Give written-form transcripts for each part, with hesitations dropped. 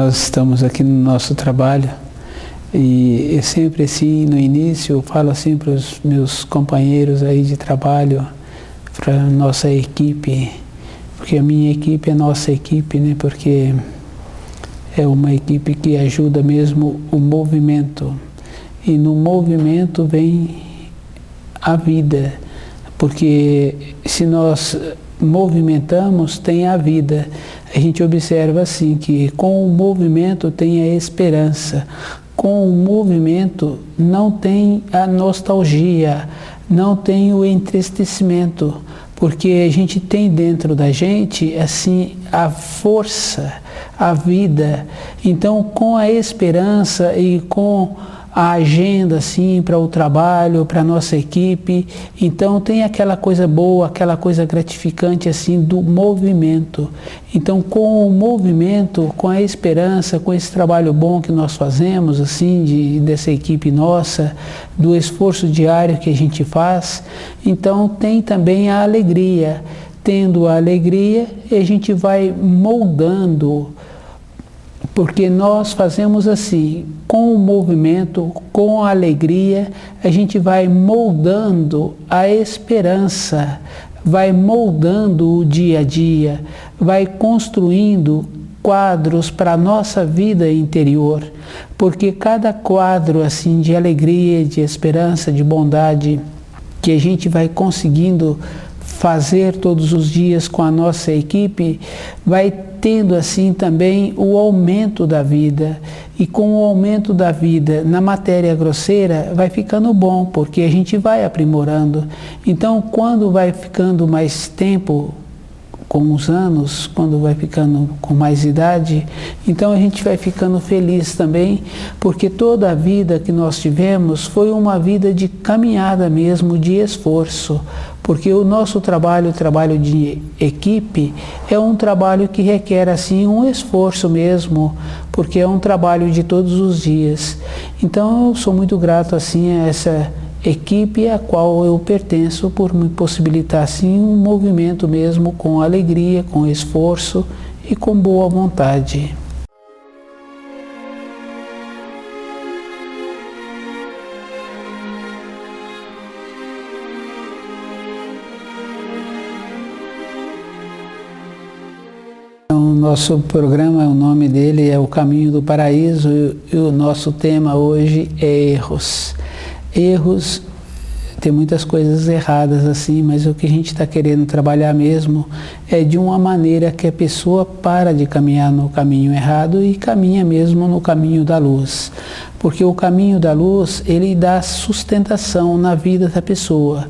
nós estamos aqui no nosso trabalho e sempre assim, no início, eu falo assim para os meus companheiros aí de trabalho, para a nossa equipe, porque a minha equipe é nossa equipe, né? Porque é uma equipe que ajuda mesmo o movimento. E no movimento vem a vida, porque se nós movimentamos, tem a vida. A gente observa assim que com o movimento tem a esperança, com o movimento não tem a nostalgia, não tem o entristecimento, porque a gente tem dentro da gente assim a força, a vida. Então, com a esperança e com a agenda assim para o trabalho, para a nossa equipe, então tem aquela coisa boa, aquela coisa gratificante assim do movimento. Então, com o movimento, com a esperança, com esse trabalho bom que nós fazemos assim dessa equipe nossa, do esforço diário que a gente faz, então tem também a alegria. Tendo a alegria, a gente vai moldando, porque nós fazemos assim, com o movimento, com a alegria, a gente vai moldando a esperança, vai moldando o dia a dia, vai construindo quadros para a nossa vida interior, porque cada quadro assim de alegria, de esperança, de bondade, que a gente vai conseguindo fazer todos os dias com a nossa equipe, vai tendo assim também o aumento da vida. E com o aumento da vida na matéria grosseira vai ficando bom, porque a gente vai aprimorando. Então, quando vai ficando mais tempo com os anos, quando vai ficando com mais idade, então a gente vai ficando feliz também, porque toda a vida que nós tivemos foi uma vida de caminhada mesmo, de esforço, porque o nosso trabalho, o trabalho de equipe, é um trabalho que requer assim um esforço mesmo, porque é um trabalho de todos os dias. Então eu sou muito grato assim a essa equipe a qual eu pertenço por me possibilitar assim um movimento mesmo com alegria, com esforço e com boa vontade. O nosso programa, o nome dele é O Caminho do Paraíso e o nosso tema hoje é erros. Erros, tem muitas coisas erradas assim, mas o que a gente está querendo trabalhar mesmo é de uma maneira que a pessoa para de caminhar no caminho errado e caminha mesmo no caminho da luz. Porque o caminho da luz, ele dá sustentação na vida da pessoa.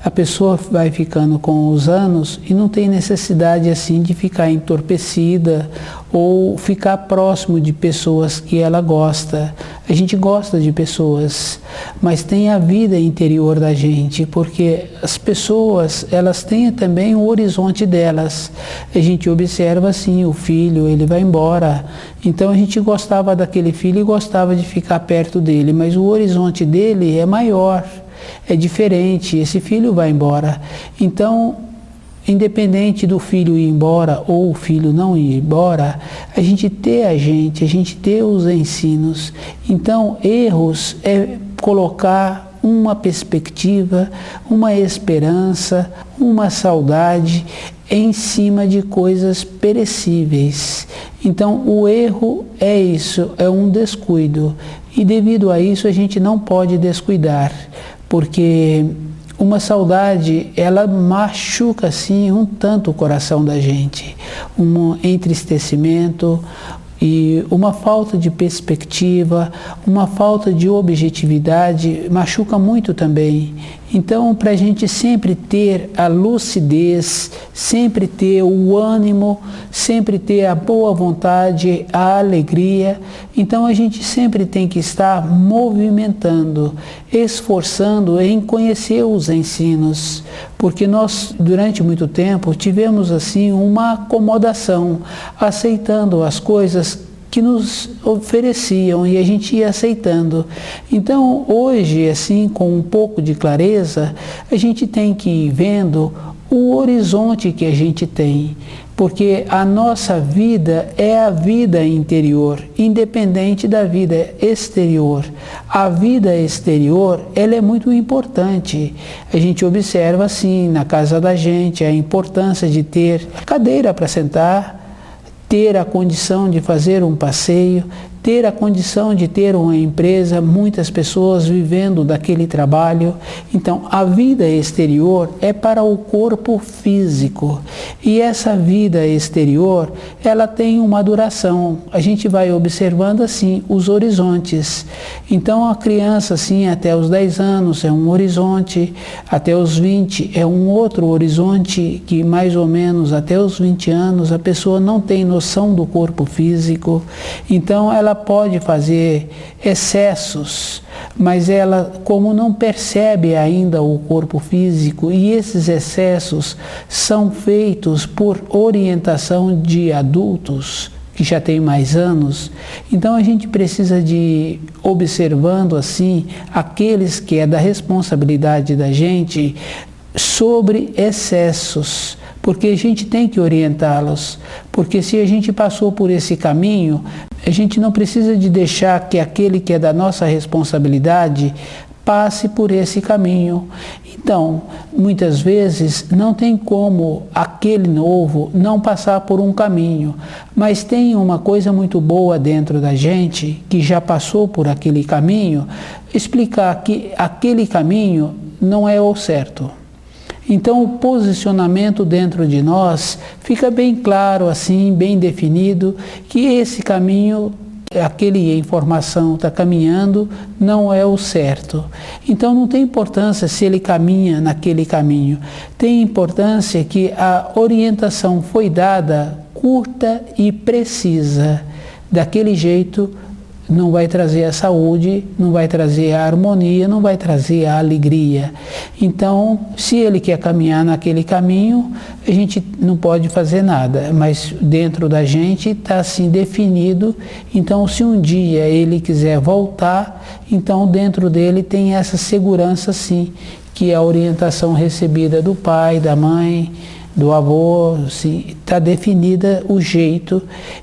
A pessoa vai ficando com os anos e não tem necessidade assim de ficar entorpecida ou ficar próximo de pessoas que ela gosta. A gente gosta de pessoas, mas tem a vida interior da gente, porque as pessoas, elas têm também o horizonte delas. A gente observa assim, o filho, ele vai embora. Então a gente gostava daquele filho e gostava de ficar perto dele, mas o horizonte dele é maior, é diferente, esse filho vai embora. Então, independente do filho ir embora ou o filho não ir embora, a gente ter os ensinos. Então, erros é colocar uma perspectiva, uma esperança, uma saudade em cima de coisas perecíveis. Então, o erro é isso, é um descuido. E devido a isso, a gente não pode descuidar, porque uma saudade, ela machuca assim um tanto o coração da gente. Um entristecimento e uma falta de perspectiva, uma falta de objetividade machuca muito também. Então, para a gente sempre ter a lucidez, sempre ter o ânimo, sempre ter a boa vontade, a alegria, então a gente sempre tem que estar movimentando, esforçando em conhecer os ensinos, porque nós, durante muito tempo, tivemos assim uma acomodação, aceitando as coisas que nos ofereciam e a gente ia aceitando. Então, hoje, assim, com um pouco de clareza, a gente tem que ir vendo o horizonte que a gente tem, porque a nossa vida é a vida interior, independente da vida exterior. A vida exterior, ela é muito importante. A gente observa assim na casa da gente a importância de ter cadeira para sentar, ter a condição de fazer um passeio, ter a condição de ter uma empresa, muitas pessoas vivendo daquele trabalho. Então, a vida exterior é para o corpo físico. E essa vida exterior, ela tem uma duração. A gente vai observando assim os horizontes. Então, a criança assim até os 10 anos é um horizonte, até os 20 é um outro horizonte, que mais ou menos até os 20 anos a pessoa não tem noção do corpo físico. Então, ela pode fazer excessos, mas ela, como não percebe ainda o corpo físico, e esses excessos são feitos por orientação de adultos que já têm mais anos, então a gente precisa de, observando assim, aqueles que é da responsabilidade da gente sobre excessos, porque a gente tem que orientá-los, porque se a gente passou por esse caminho, a gente não precisa de deixar que aquele que é da nossa responsabilidade passe por esse caminho. Então, muitas vezes não tem como aquele novo não passar por um caminho, mas tem uma coisa muito boa dentro da gente, que já passou por aquele caminho, explicar que aquele caminho não é o certo. Então, o posicionamento dentro de nós fica bem claro, assim, bem definido, que esse caminho, aquele informação está caminhando, não é o certo. Então, não tem importância se ele caminha naquele caminho. Tem importância que a orientação foi dada curta e precisa. Daquele jeito, não vai trazer a saúde, não vai trazer a harmonia, não vai trazer a alegria. Então, se ele quer caminhar naquele caminho, a gente não pode fazer nada, mas dentro da gente está assim definido. Então, se um dia ele quiser voltar, então dentro dele tem essa segurança sim, que é a orientação recebida do pai, da mãe, do avô, está definida o jeito.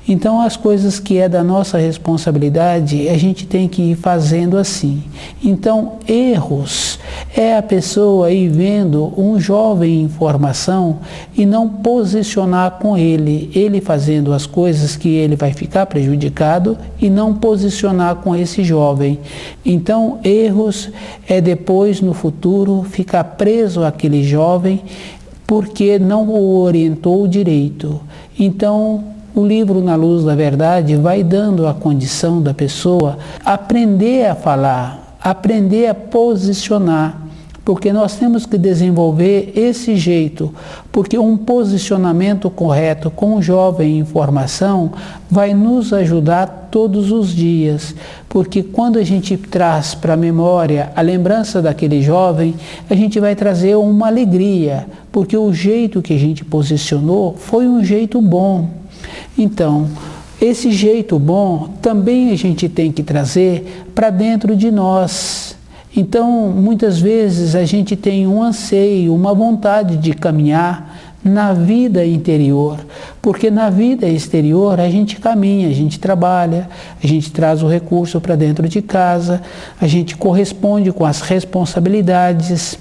Então, as coisas que é da nossa responsabilidade, a gente tem que ir fazendo assim. Então, erros é a pessoa ir vendo um jovem em formação e não posicionar com ele fazendo as coisas que ele vai ficar prejudicado e não posicionar com esse jovem. Então, erros é depois, no futuro, ficar preso àquele jovem porque não o orientou direito. Então, o livro Na Luz da Verdade vai dando a condição da pessoa aprender a falar, aprender a posicionar, porque nós temos que desenvolver esse jeito, porque um posicionamento correto com o jovem em formação vai nos ajudar todos os dias, porque quando a gente traz para a memória a lembrança daquele jovem, a gente vai trazer uma alegria, porque o jeito que a gente posicionou foi um jeito bom. Então, esse jeito bom também a gente tem que trazer para dentro de nós. Então, muitas vezes a gente tem um anseio, uma vontade de caminhar na vida interior, porque na vida exterior a gente caminha, a gente trabalha, a gente traz o recurso para dentro de casa, a gente corresponde com as responsabilidades.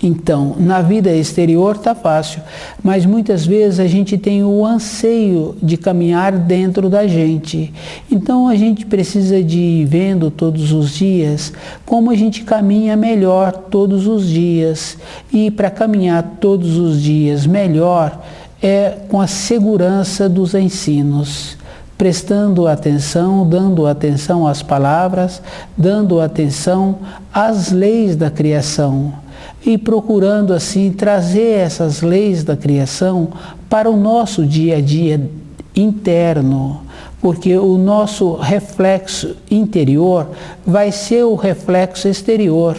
Então, na vida exterior está fácil, mas muitas vezes a gente tem o anseio de caminhar dentro da gente. Então, a gente precisa de ir vendo todos os dias como a gente caminha melhor todos os dias. E para caminhar todos os dias melhor é com a segurança dos ensinos. Prestando atenção, dando atenção às palavras, dando atenção às leis da criação. E procurando assim trazer essas leis da criação para o nosso dia a dia interno, porque o nosso reflexo interior vai ser o reflexo exterior.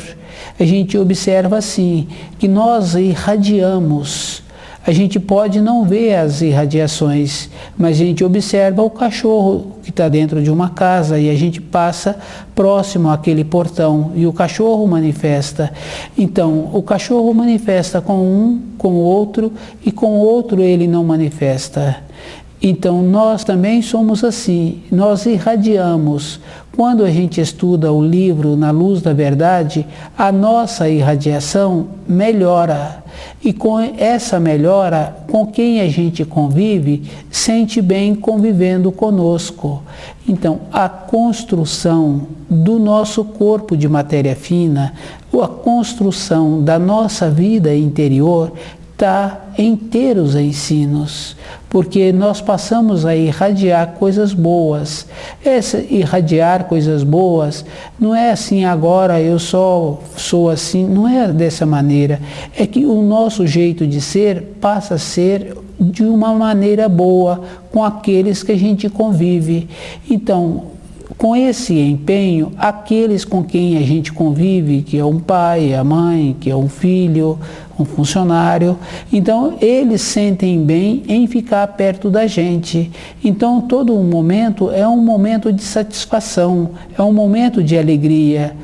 A gente observa assim, que nós irradiamos A gente pode não ver as irradiações, mas a gente observa o cachorro que está dentro de uma casa e a gente passa próximo àquele portão e o cachorro manifesta. Então, o cachorro manifesta com um, com o outro e com o outro ele não manifesta. Então, nós também somos assim, nós irradiamos. Quando a gente estuda o livro Na Luz da Verdade, a nossa irradiação melhora. E com essa melhora, com quem a gente convive, sente bem convivendo conosco. Então, a construção do nosso corpo de matéria fina, a construção da nossa vida interior, está em ter os ensinos, porque nós passamos a irradiar coisas boas. Esse irradiar coisas boas não é assim, agora eu só sou assim, não é dessa maneira. É que o nosso jeito de ser passa a ser de uma maneira boa com aqueles que a gente convive. Então, com esse empenho, aqueles com quem a gente convive, que é um pai, a mãe, que é um filho, um funcionário, então eles sentem bem em ficar perto da gente. Então todo momento é um momento de satisfação, é um momento de alegria.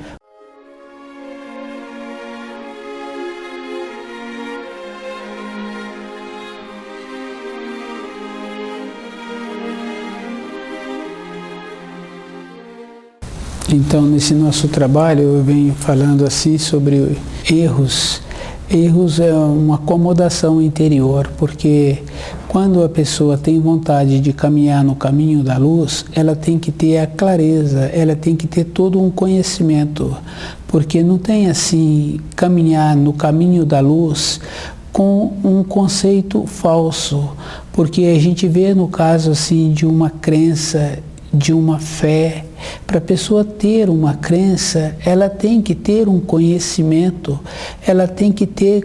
Então, nesse nosso trabalho, eu venho falando assim sobre erros. Erros é uma acomodação interior, porque quando a pessoa tem vontade de caminhar no caminho da luz, ela tem que ter a clareza, ela tem que ter todo um conhecimento, porque não tem assim caminhar no caminho da luz com um conceito falso, porque a gente vê no caso assim de uma crença, de uma fé. Para a pessoa ter uma crença, ela tem que ter um conhecimento, ela tem que ter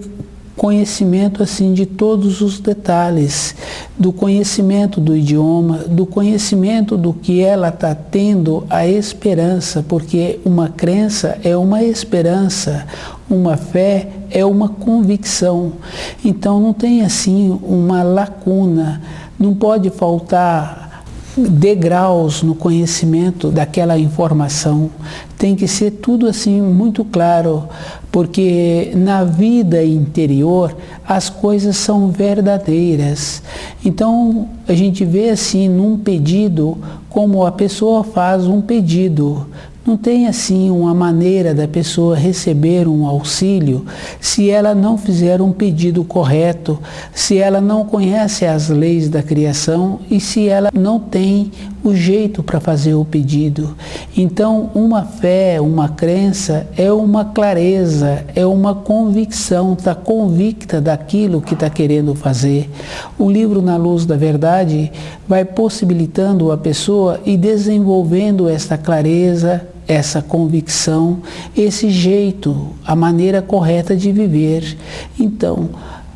conhecimento assim de todos os detalhes, do conhecimento do idioma, do conhecimento do que ela está tendo a esperança, porque uma crença é uma esperança, uma fé é uma convicção. Então não tem assim uma lacuna, não pode faltar degraus no conhecimento daquela informação. Tem que ser tudo assim muito claro, porque na vida interior as coisas são verdadeiras. Então a gente vê assim num pedido, como a pessoa faz um pedido. Não tem assim uma maneira da pessoa receber um auxílio se ela não fizer um pedido correto, se ela não conhece as leis da criação e se ela não tem o jeito para fazer o pedido. Então, uma fé, uma crença é uma clareza, é uma convicção, está convicta daquilo que está querendo fazer. O livro Na Luz da Verdade vai possibilitando a pessoa e desenvolvendo essa clareza, essa convicção, esse jeito, a maneira correta de viver. Então,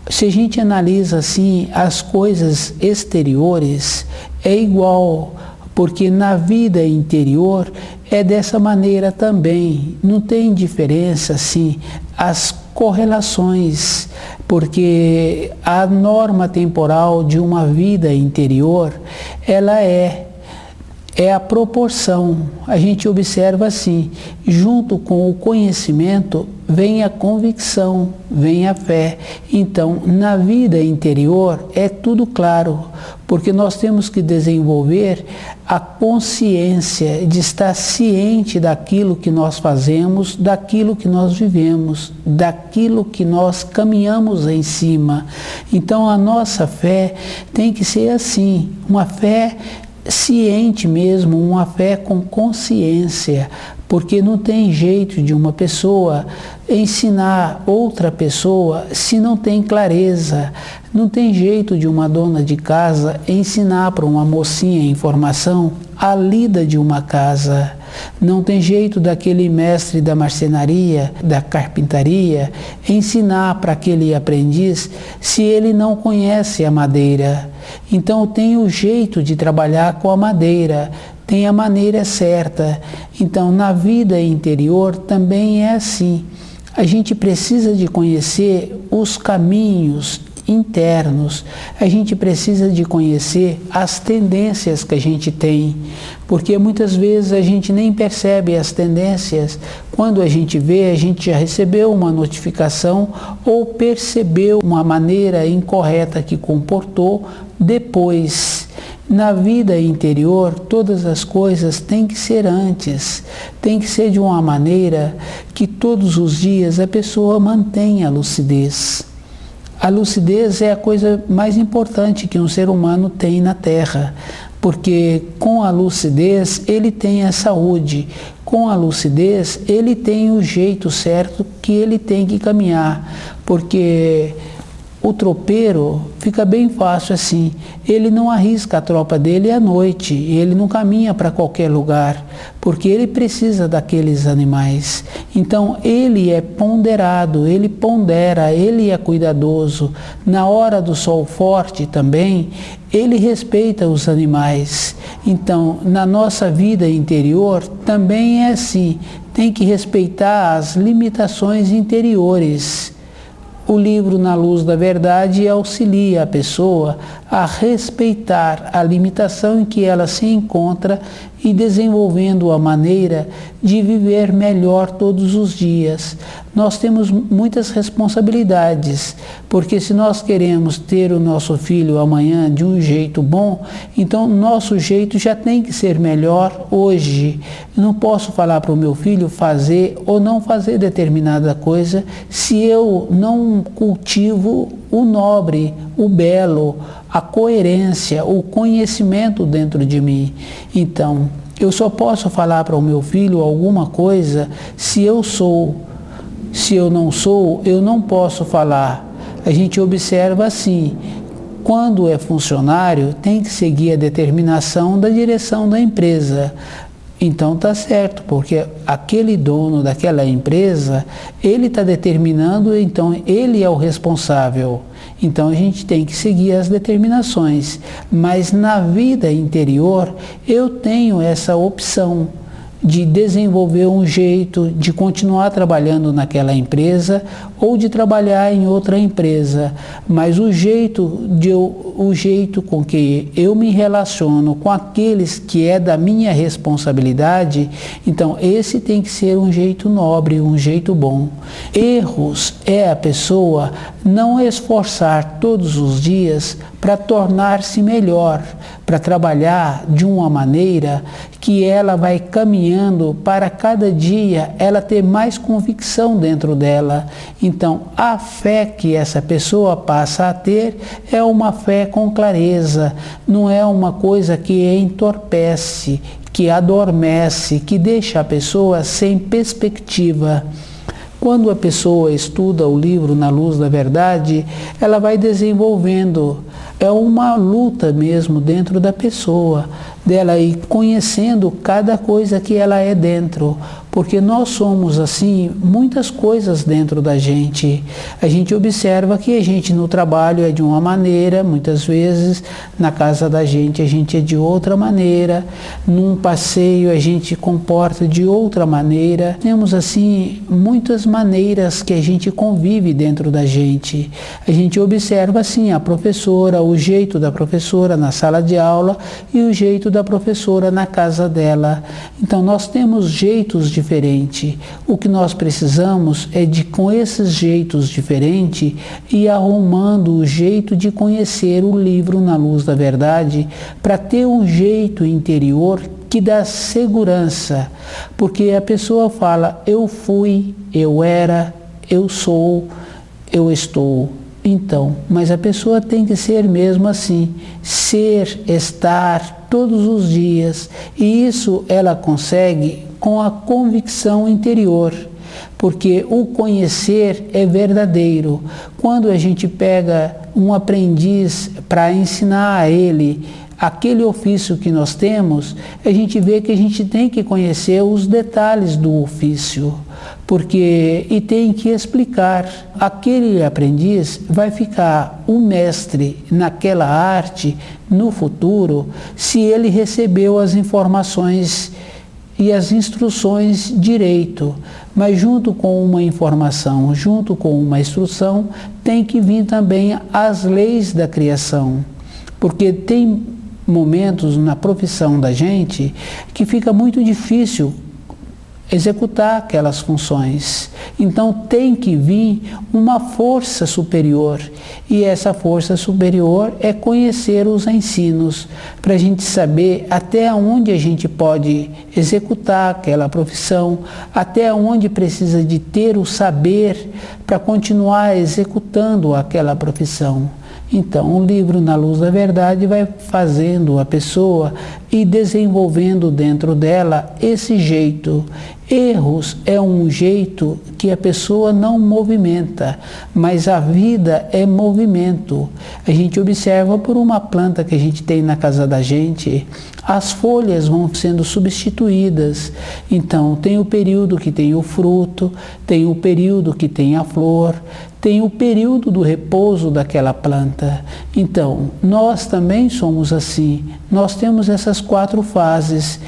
se a gente analisa assim as coisas exteriores, é igual, porque na vida interior é dessa maneira também. Não tem diferença assim as correlações, porque a norma temporal de uma vida interior, ela é a proporção. A gente observa assim, junto com o conhecimento vem a convicção, vem a fé. Então, na vida interior é tudo claro, porque nós temos que desenvolver a consciência de estar ciente daquilo que nós fazemos, daquilo que nós vivemos, daquilo que nós caminhamos em cima. Então, a nossa fé tem que ser assim, uma fé ciente mesmo, uma fé com consciência, porque não tem jeito de uma pessoa ensinar outra pessoa se não tem clareza. Não tem jeito de uma dona de casa ensinar para uma mocinha informação a lida de uma casa. Não tem jeito daquele mestre da marcenaria, da carpintaria, ensinar para aquele aprendiz se ele não conhece a madeira. Então tem o jeito de trabalhar com a madeira, tem a maneira certa. Então na vida interior também é assim. A gente precisa de conhecer os caminhos internos. A gente precisa de conhecer as tendências que a gente tem, porque muitas vezes a gente nem percebe as tendências. Quando a gente vê, a gente já recebeu uma notificação ou percebeu uma maneira incorreta que comportou depois. Na vida interior, todas as coisas têm que ser antes, tem que ser de uma maneira que todos os dias a pessoa mantenha a lucidez. A lucidez é a coisa mais importante que um ser humano tem na Terra, porque com a lucidez ele tem a saúde, com a lucidez ele tem o jeito certo que ele tem que caminhar, porque o tropeiro fica bem fácil assim, ele não arrisca a tropa dele à noite, ele não caminha para qualquer lugar, porque ele precisa daqueles animais. Então ele é ponderado, ele pondera, ele é cuidadoso. Na hora do sol forte também, ele respeita os animais. Então, na nossa vida interior também é assim, tem que respeitar as limitações interiores. O livro Na Luz da Verdade auxilia a pessoa a respeitar a limitação em que ela se encontra e desenvolvendo a maneira de viver melhor todos os dias. Nós temos muitas responsabilidades, porque se nós queremos ter o nosso filho amanhã de um jeito bom, então nosso jeito já tem que ser melhor hoje. Eu não posso falar para o meu filho fazer ou não fazer determinada coisa se eu não cultivo o nobre, o belo, a coerência, o conhecimento dentro de mim. Então, eu só posso falar para o meu filho alguma coisa se eu sou. Se eu não sou, eu não posso falar. A gente observa assim, quando é funcionário, tem que seguir a determinação da direção da empresa. Então tá certo, porque aquele dono daquela empresa, ele está determinando, então ele é o responsável. Então a gente tem que seguir as determinações. Mas na vida interior, eu tenho essa opção de desenvolver um jeito de continuar trabalhando naquela empresa ou de trabalhar em outra empresa, mas o jeito com que eu me relaciono com aqueles que é da minha responsabilidade, então esse tem que ser um jeito nobre, um jeito bom. Erros é a pessoa não esforçar todos os dias para tornar-se melhor, para trabalhar de uma maneira que ela vai caminhando para cada dia ela ter mais convicção dentro dela. Então, a fé que essa pessoa passa a ter é uma fé com clareza, não é uma coisa que entorpece, que adormece, que deixa a pessoa sem perspectiva. Quando a pessoa estuda o livro Na Luz da Verdade, ela vai desenvolvendo, é uma luta mesmo dentro da pessoa, dela ir conhecendo cada coisa que ela é dentro, porque nós somos assim, muitas coisas dentro da gente. A gente observa que a gente no trabalho é de uma maneira, muitas vezes na casa da gente a gente é de outra maneira, num passeio a gente comporta de outra maneira. Temos assim muitas maneiras que a gente convive dentro da gente. A gente observa assim a professora, o jeito da professora na sala de aula e o jeito da professora na casa dela. Então nós temos jeitos diferentes. O que nós precisamos é de, com esses jeitos diferentes, ir arrumando o jeito de conhecer o livro Na Luz da Verdade, para ter um jeito interior que dá segurança. Porque a pessoa fala, eu fui, eu era, eu sou, eu estou. Então, mas a pessoa tem que ser mesmo assim, ser, estar todos os dias, e isso ela consegue com a convicção interior, porque o conhecer é verdadeiro. Quando a gente pega um aprendiz para ensinar a ele aquele ofício que nós temos, a gente vê que a gente tem que conhecer os detalhes do ofício, e tem que explicar. Aquele aprendiz vai ficar um mestre naquela arte no futuro, se ele recebeu as informações e as instruções direito, mas junto com uma informação, junto com uma instrução, tem que vir também as leis da criação, porque tem momentos na profissão da gente que fica muito difícil executar aquelas funções. Então tem que vir uma força superior, e essa força superior é conhecer os ensinos, para a gente saber até onde a gente pode executar aquela profissão, até onde precisa de ter o saber para continuar executando aquela profissão. Então, o livro Na Luz da Verdade vai fazendo a pessoa e desenvolvendo dentro dela esse jeito. Erros é um jeito que a pessoa não movimenta, mas a vida é movimento. A gente observa por uma planta que a gente tem na casa da gente, as folhas vão sendo substituídas. Então, tem o período que tem o fruto, tem o período que tem a flor, tem o período do repouso daquela planta. Então, nós também somos assim. Nós temos essas 4 fases: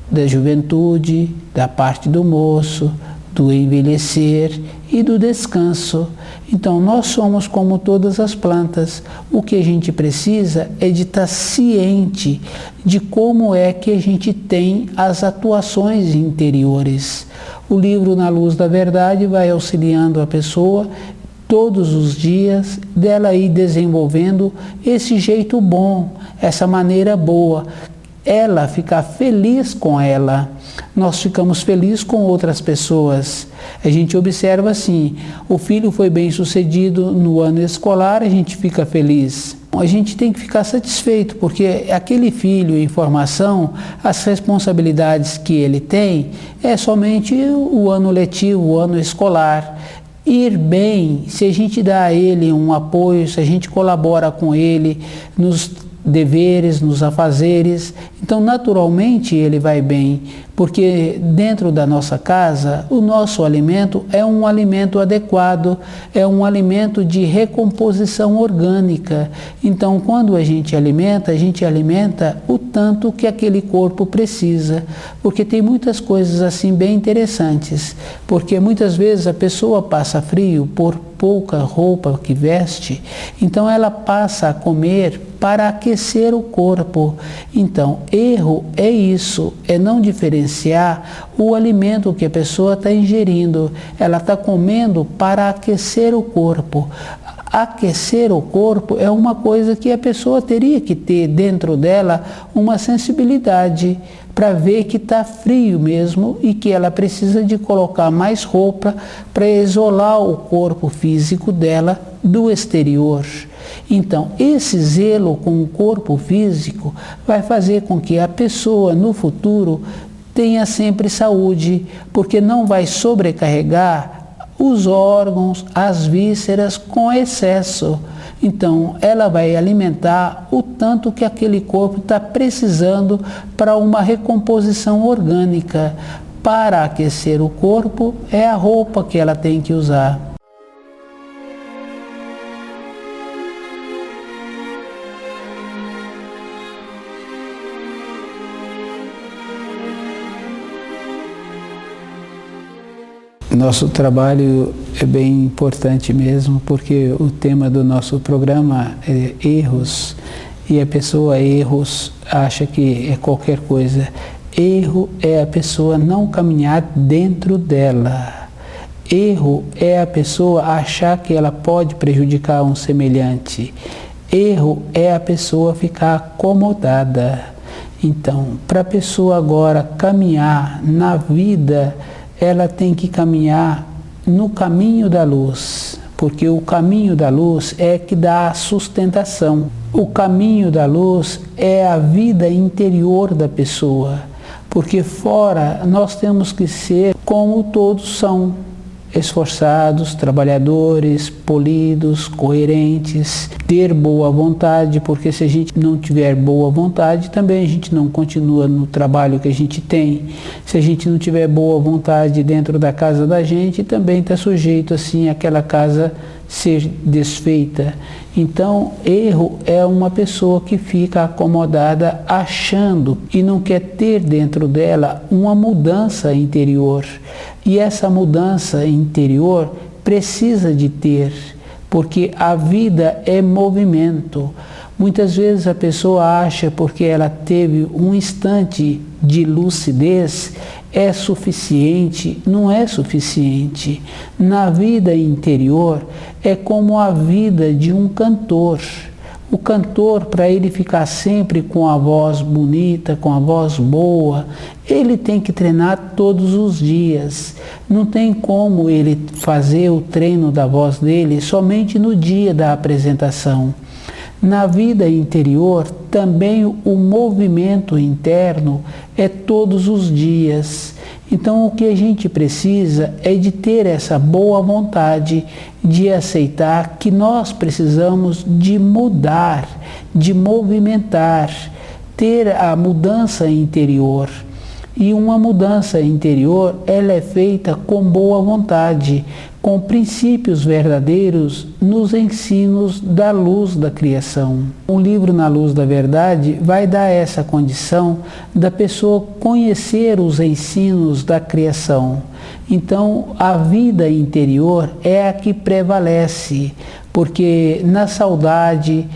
da juventude, da parte do moço, do envelhecer e do descanso. Então, nós somos como todas as plantas. O que a gente precisa é de estar ciente de como é que a gente tem as atuações interiores. O livro Na Luz da Verdade vai auxiliando a pessoa todos os dias, dela ir desenvolvendo esse jeito bom, essa maneira boa, ela ficar feliz com ela. Nós ficamos felizes com outras pessoas. A gente observa assim, o filho foi bem sucedido no ano escolar, a gente fica feliz. A gente tem que ficar satisfeito, porque aquele filho em formação, as responsabilidades que ele tem é somente o ano letivo, o ano escolar. Ir bem, se a gente dá a ele um apoio, se a gente colabora com ele nos deveres, nos afazeres, então naturalmente ele vai bem, porque dentro da nossa casa o nosso alimento é um alimento adequado, é um alimento de recomposição orgânica. Então quando a gente alimenta o tanto que aquele corpo precisa, porque tem muitas coisas assim bem interessantes, porque muitas vezes a pessoa passa frio por pouca roupa que veste, então ela passa a comer para aquecer o corpo. Então, erro é isso, é não diferenciar o alimento que a pessoa está ingerindo. Ela está comendo para aquecer o corpo. Aquecer o corpo é uma coisa que a pessoa teria que ter dentro dela uma sensibilidade para ver que está frio mesmo e que ela precisa de colocar mais roupa para isolar o corpo físico dela do exterior. Então, esse zelo com o corpo físico vai fazer com que a pessoa no futuro tenha sempre saúde, porque não vai sobrecarregar os órgãos, as vísceras com excesso. Então, ela vai alimentar o tanto que aquele corpo está precisando para uma recomposição orgânica. Para aquecer o corpo, é a roupa que ela tem que usar. Nosso trabalho é bem importante mesmo, porque o tema do nosso programa é erros, e a pessoa erros acha que é qualquer coisa. Erro é a pessoa não caminhar dentro dela. Erro é a pessoa achar que ela pode prejudicar um semelhante. Erro é a pessoa ficar acomodada. Então, para a pessoa agora caminhar na vida, ela tem que caminhar no caminho da luz, porque o caminho da luz é que dá a sustentação. O caminho da luz é a vida interior da pessoa, porque fora nós temos que ser como todos são, esforçados, trabalhadores, polidos, coerentes, ter boa vontade, porque se a gente não tiver boa vontade, também a gente não continua no trabalho que a gente tem. Se a gente não tiver boa vontade dentro da casa da gente, também está sujeito assim àquela casa ser desfeita. Então, erro é uma pessoa que fica acomodada achando e não quer ter dentro dela uma mudança interior. E essa mudança interior precisa de ter, porque a vida é movimento. Muitas vezes a pessoa acha porque ela teve um instante de lucidez é suficiente, não é suficiente. Na vida interior é como a vida de um cantor. O cantor, para ele ficar sempre com a voz bonita, com a voz boa, ele tem que treinar todos os dias. Não tem como ele fazer o treino da voz dele somente no dia da apresentação. Na vida interior, também o movimento interno é todos os dias. Então, o que a gente precisa é de ter essa boa vontade de aceitar que nós precisamos de mudar, de movimentar, ter a mudança interior. E uma mudança interior, ela é feita com boa vontade, com princípios verdadeiros nos ensinos da luz da criação. O livro Na Luz da Verdade vai dar essa condição da pessoa conhecer os ensinos da criação. Então, a vida interior é a que prevalece, porque na saudade,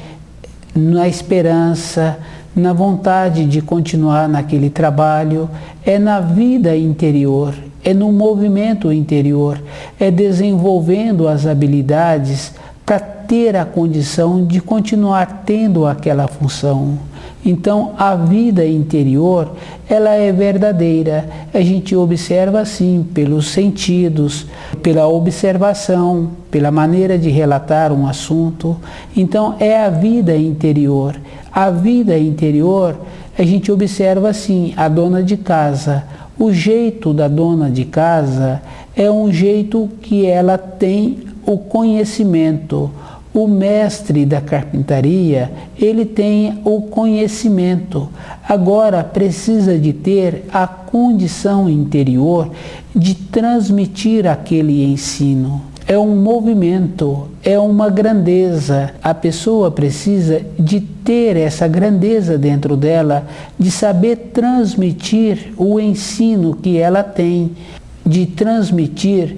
na esperança, na vontade de continuar naquele trabalho, é na vida interior, é no movimento interior, é desenvolvendo as habilidades para ter a condição de continuar tendo aquela função. Então, a vida interior, ela é verdadeira. A gente observa assim, pelos sentidos, pela observação, pela maneira de relatar um assunto. Então, é a vida interior. A vida interior, a gente observa assim, a dona de casa. O jeito da dona de casa é um jeito que ela tem o conhecimento. O mestre da carpintaria, ele tem o conhecimento. Agora precisa de ter a condição interior de transmitir aquele ensino. É um movimento, é uma grandeza. A pessoa precisa de ter essa grandeza dentro dela, de saber transmitir o ensino que ela tem, de transmitir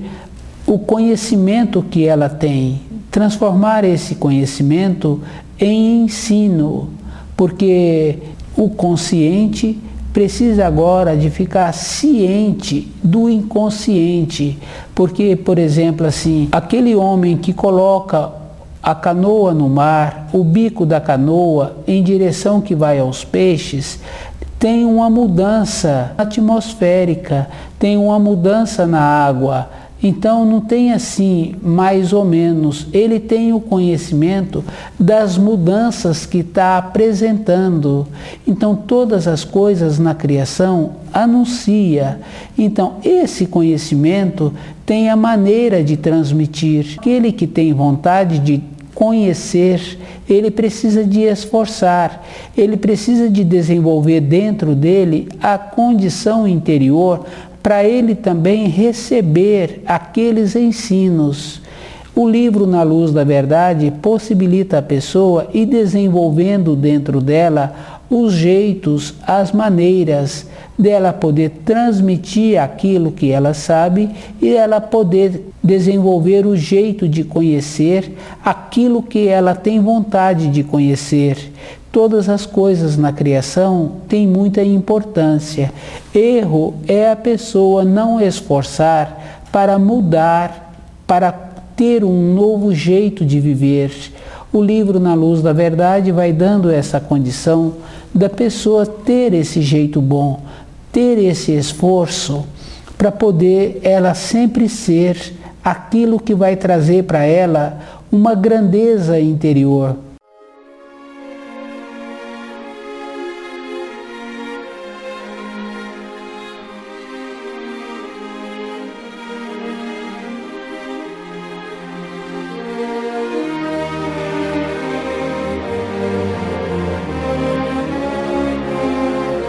o conhecimento que ela tem, transformar esse conhecimento em ensino, porque o consciente precisa agora de ficar ciente do inconsciente, porque, por exemplo, assim, aquele homem que coloca a canoa no mar, o bico da canoa em direção que vai aos peixes, tem uma mudança atmosférica, tem uma mudança na água. Então não tem assim, mais ou menos, ele tem o conhecimento das mudanças que está apresentando. Então todas as coisas na criação anuncia. Então esse conhecimento tem a maneira de transmitir. Aquele que tem vontade de conhecer, ele precisa de esforçar, ele precisa de desenvolver dentro dele a condição interior para ele também receber aqueles ensinos. O livro Na Luz da Verdade possibilita a pessoa ir desenvolvendo dentro dela os jeitos, as maneiras dela poder transmitir aquilo que ela sabe e ela poder desenvolver o jeito de conhecer aquilo que ela tem vontade de conhecer. Todas as coisas na criação têm muita importância. Erro é a pessoa não esforçar para mudar, para ter um novo jeito de viver. O livro Na Luz da Verdade vai dando essa condição da pessoa ter esse jeito bom, ter esse esforço para poder ela sempre ser aquilo que vai trazer para ela uma grandeza interior.